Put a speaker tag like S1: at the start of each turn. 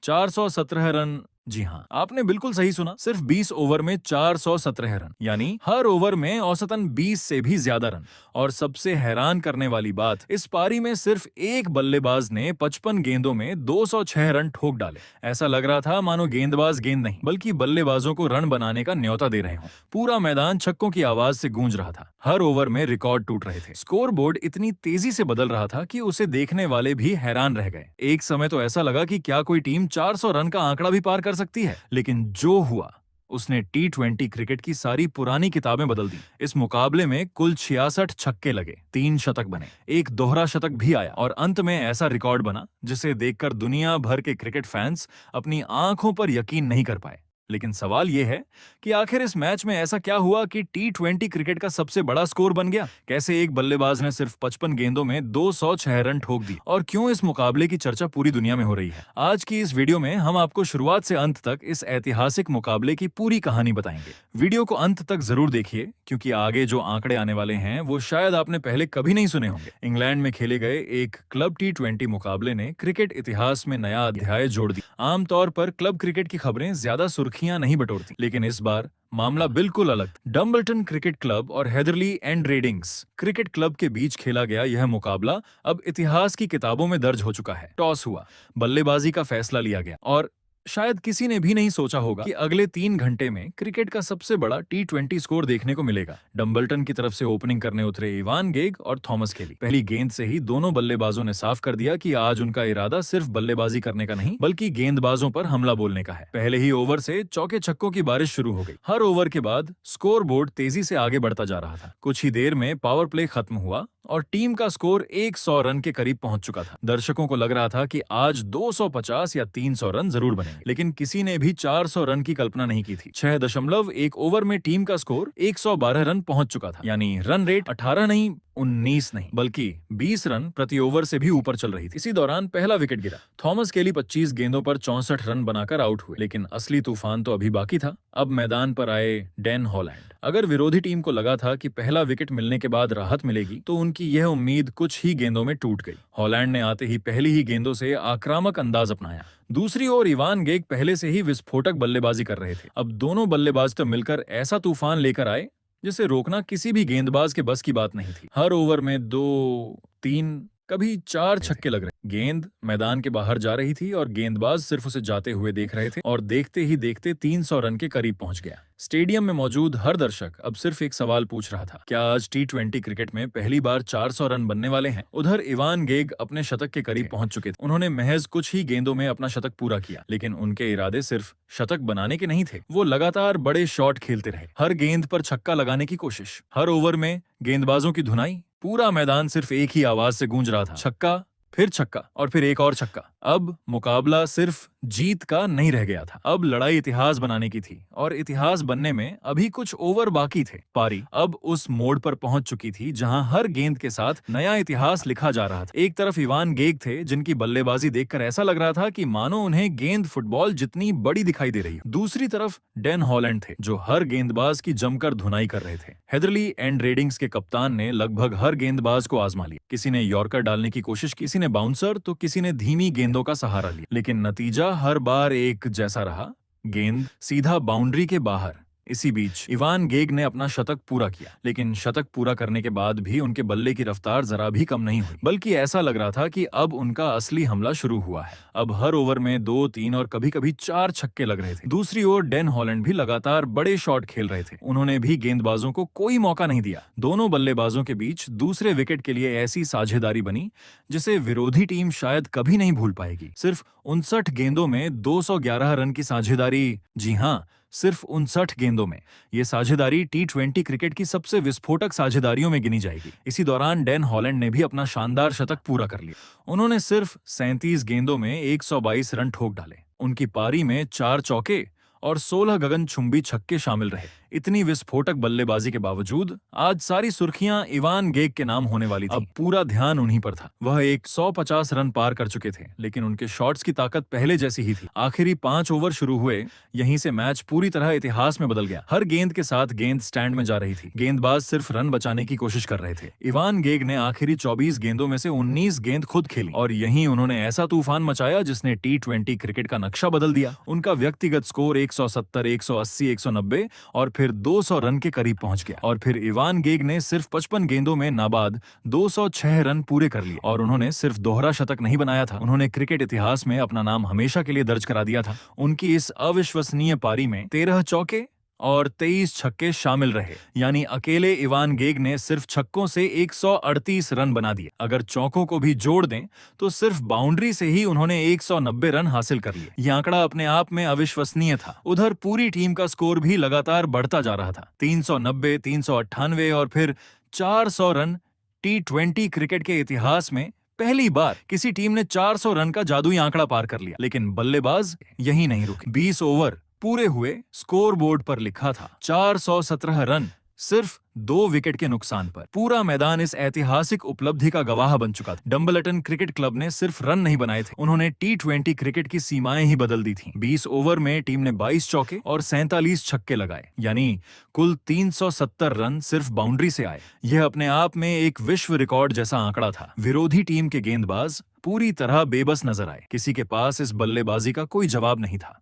S1: 417 run. जी हाँ, आपने बिल्कुल सही सुना। सिर्फ 20 ओवर में 417 रन, यानी हर ओवर में औसतन 20 से भी ज्यादा रन। और सबसे हैरान करने वाली बात, इस पारी में सिर्फ एक बल्लेबाज ने 55 गेंदों में 206 रन ठोक डाले। ऐसा लग रहा था मानो गेंदबाज गेंद नहीं बल्कि बल्लेबाजों को रन बनाने का न्योता दे रहे हों। पूरा मैदान छक्कों की आवाज से गूंज रहा था। हर ओवर में रिकॉर्ड टूट रहे थे। स्कोर बोर्ड इतनी तेजी से बदल रहा था कि उसे देखने वाले भी हैरान रह गए। एक समय तो ऐसा लगा कि क्या कोई टीम 400 रन का आंकड़ा भी पार कर सकती है। लेकिन जो हुआ उसने T20 क्रिकेट की सारी पुरानी किताबें बदल दी। इस मुकाबले में कुल 66 छक्के लगे, 3 शतक बने, एक दोहरा शतक भी आया और अंत में ऐसा रिकॉर्ड बना जिसे देखकर दुनिया भर के क्रिकेट फैंस अपनी आंखों पर यकीन नहीं कर पाए। लेकिन सवाल यह है कि आखिर इस मैच में ऐसा क्या हुआ कि T20 क्रिकेट का सबसे बड़ा स्कोर बन गया? कैसे एक बल्लेबाज ने सिर्फ 55 गेंदों में 206 रन ठोक दी? और क्यों इस मुकाबले की चर्चा पूरी दुनिया में हो रही है? आज की इस वीडियो में हम आपको शुरुआत से अंत तक इस ऐतिहासिक मुकाबले की पूरी कहानी बताएंगे। वीडियो को अंत तक जरूर देखिए, क्योंकि आगे जो आंकड़े आने वाले हैं वो शायद आपने पहले कभी नहीं सुने होंगे। इंग्लैंड में खेले गए एक क्लब T20 मुकाबले ने क्रिकेट इतिहास में नया अध्याय जोड़ दिया। आमतौर पर क्लब क्रिकेट की खबरें ज्यादा सुर्खियां नहीं बटोरती, लेकिन इस बार मामला बिल्कुल अलग। डंबल्टन क्रिकेट क्लब और हेदरली एंड रेडिंग्स क्रिकेट क्लब के बीच खेला गया यह मुकाबला अब इतिहास की किताबों में दर्ज हो चुका है। टॉस हुआ, बल्लेबाजी का फैसला लिया गया और शायद किसी ने भी नहीं सोचा होगा कि अगले 3 घंटे में क्रिकेट का सबसे बड़ा T20 स्कोर देखने को मिलेगा। डंबल्टन की तरफ से ओपनिंग करने उतरे इवान गेग और थॉमस केली। पहली गेंद से ही दोनों बल्लेबाजों ने साफ कर दिया कि आज उनका इरादा सिर्फ बल्लेबाजी करने का नहीं बल्कि गेंदबाजों पर हमला बोलने का है। पहले ही ओवर से चौके छक्कों की बारिश शुरू हो गई। हर ओवर के बाद स्कोर बोर्ड तेजी से आगे बढ़ता जा रहा था। कुछ ही देर में पावर प्ले खत्म हुआ और टीम का स्कोर 100 रन के करीब पहुंच चुका था। दर्शकों को लग रहा था कि आज 250 या 300 रन जरूर बनेंगे, लेकिन किसी ने भी 400 रन की कल्पना नहीं की थी। 6.1 ओवर में टीम का स्कोर 112 रन पहुंच चुका था, यानी रन रेट 18 नहीं, 19 नहीं बल्कि 20 रन प्रति ओवर से भी ऊपर चल रही थी। इसी दौरान पहला विकेट गिरा। थॉमस केली 25 गेंदों पर 64 रन बनाकर आउट हुए, लेकिन असली तूफान तो अभी बाकी था। अब मैदान पर आए डैन हॉलैंड। अगर विरोधी टीम को लगा था कि पहला विकेट मिलने के बाद राहत मिलेगी, तो उनकी यह उम्मीद कुछ ही गेंदों में टूट गई। हॉलैंड ने आते ही पहली ही गेंदों से आक्रामक अंदाज अपनाया। दूसरी ओर इवान गेग पहले से ही विस्फोटक बल्लेबाजी कर रहे थे। अब दोनों बल्लेबाज तो मिलकर ऐसा तूफान लेकर आए जिसे रोकना किसी भी गेंदबाज के बस की बात नहीं थी। हर ओवर में 2, 3, कभी 4 छक्के लग रहे। गेंद मैदान के बाहर जा रही थी और गेंदबाज सिर्फ उसे जाते हुए देख रहे थे और देखते ही देखते 300 रन के करीब पहुंच गया। स्टेडियम में मौजूद हर दर्शक अब सिर्फ एक सवाल पूछ रहा था, क्या आज T20 क्रिकेट में पहली बार 400 रन बनने वाले हैं? उधर इवान गेग अपने शतक के करीब पहुंच चुके थे। उन्होंने महज कुछ ही गेंदों में अपना शतक पूरा किया, लेकिन उनके इरादे सिर्फ शतक बनाने के नहीं थे। वो लगातार बड़े शॉट खेलते रहे, हर गेंद पर छक्का लगाने की कोशिश। हर ओवर में गेंदबाजों की धुनाई। पूरा मैदान सिर्फ एक ही आवाज से गूंज रहा था, छक्का, फिर छक्का और फिर एक और छक्का। अब मुकाबला सिर्फ जीत का नहीं रह गया था, अब लड़ाई इतिहास बनाने की थी और इतिहास बनने में अभी कुछ ओवर बाकी थे। पारी अब उस मोड़ पर पहुंच चुकी थी जहां हर गेंद के साथ नया इतिहास लिखा जा रहा था। एक तरफ इवान गेग थे जिनकी बल्लेबाजी देखकर ऐसा लग रहा था कि मानो उन्हें गेंद फुटबॉल जितनी बड़ी दिखाई दे रही है। दूसरी तरफ डैन हॉलैंड थे जो हर गेंदबाज की जमकर धुनाई कर रहे थे। हेदरली एंड रेडिंग्स के कप्तान ने लगभग हर गेंदबाज को आजमा लिया। किसी ने यॉर्कर डालने की कोशिश, किसी ने बाउंसर, तो किसी ने धीमी गेंदों का सहारा लिया, लेकिन नतीजा हर बार एक जैसा रहा, गेंद सीधा बाउंड्री के बाहर। इसी बीच इवान गेग ने अपना शतक पूरा किया, लेकिन शतक पूरा करने के बाद भी उनके बल्ले की रफ्तार जरा भी कम नहीं हुई, बल्कि ऐसा लग रहा था कि अब उनका असली हमला शुरू हुआ है। अब हर ओवर में 2, 3 और कभी-कभी 4 छक्के लग रहे थे। दूसरी ओर डैन हॉलैंड भी लगातार बड़े शॉट खेल रहे थे। उन्होंने भी गेंदबाजों को कोई मौका नहीं दिया। दोनों बल्लेबाजों के बीच दूसरे विकेट के लिए ऐसी साझेदारी बनी जिसे विरोधी टीम शायद कभी नहीं भूल पाएगी। सिर्फ 59 गेंदों में 211 रन की साझेदारी। जी हाँ, सिर्फ 59 गेंदों में। ये साझेदारी T20 क्रिकेट की सबसे विस्फोटक साझेदारियों में गिनी जाएगी। इसी दौरान डैन हॉलैंड ने भी अपना शानदार शतक पूरा कर लिया। उन्होंने सिर्फ 37 गेंदों में 122 रन ठोक डाले। उनकी पारी में 4 चौके और 16 गगनचुंबी छक्के शामिल रहे। इतनी विस्फोटक बल्लेबाजी के बावजूद आज सारी सुर्खियां इवान गेग के नाम होने वाली थी। अब पूरा ध्यान उन्हीं पर था। वह 150 रन पार कर चुके थे, लेकिन उनके शॉट्स की ताकत पहले जैसी ही थी। आखिरी 5 ओवर शुरू हुए, यहीं से मैच पूरी तरह इतिहास में बदल गया। हर गेंद के साथ गेंद स्टैंड में जा रही थी। गेंदबाज सिर्फ रन बचाने की कोशिश कर रहे थे। इवान गेग ने आखिरी 24 गेंदों में से 19 गेंद खुद खेली और यहीं उन्होंने ऐसा तूफान मचाया जिसने T20 क्रिकेट का नक्शा बदल दिया। उनका व्यक्तिगत स्कोर 170, 180, 190 और फिर 200 रन के करीब पहुंच गया। और फिर इवान गेग ने सिर्फ 55 गेंदों में नाबाद 206 रन पूरे कर लिए और उन्होंने सिर्फ दोहरा शतक नहीं बनाया था, उन्होंने क्रिकेट इतिहास में अपना नाम हमेशा के लिए दर्ज करा दिया था। उनकी इस अविश्वसनीय पारी में 13 चौके और 23 छक्के शामिल रहे, यानी अकेले इवान गेग ने सिर्फ छक्कों से 138 रन बना दिए। अगर चौकों को भी जोड़ दें तो सिर्फ बाउंड्री से ही उन्होंने 190 रन हासिल कर लिए। यह आंकड़ा अपने आप में अविश्वसनीय था। उधर पूरी टीम का स्कोर भी लगातार बढ़ता जा रहा था। 390, 398 और फिर 400 रन। T20 क्रिकेट के इतिहास में पहली बार किसी टीम ने 400 रन का जादुई आंकड़ा पार कर लिया। लेकिन बल्लेबाज यहीं नहीं रुके। 20 ओवर पूरे हुए, स्कोरबोर्ड पर लिखा था 417 रन, सिर्फ 2 विकेट के नुकसान पर। पूरा मैदान इस ऐतिहासिक उपलब्धि का गवाह बन चुका था। डंबलटन क्रिकेट क्लब ने सिर्फ रन नहीं बनाए थे, उन्होंने T20 क्रिकेट की सीमाएं ही बदल दी थीं। 20 ओवर में टीम ने 22 चौके और 47 छक्के लगाए, यानी कुल 370 रन सिर्फ बाउंड्री से आए। यह अपने आप में एक विश्व रिकॉर्ड जैसा आंकड़ा था। विरोधी टीम के गेंदबाज पूरी तरह बेबस नजर आए। किसी के पास इस बल्लेबाजी का कोई जवाब नहीं था।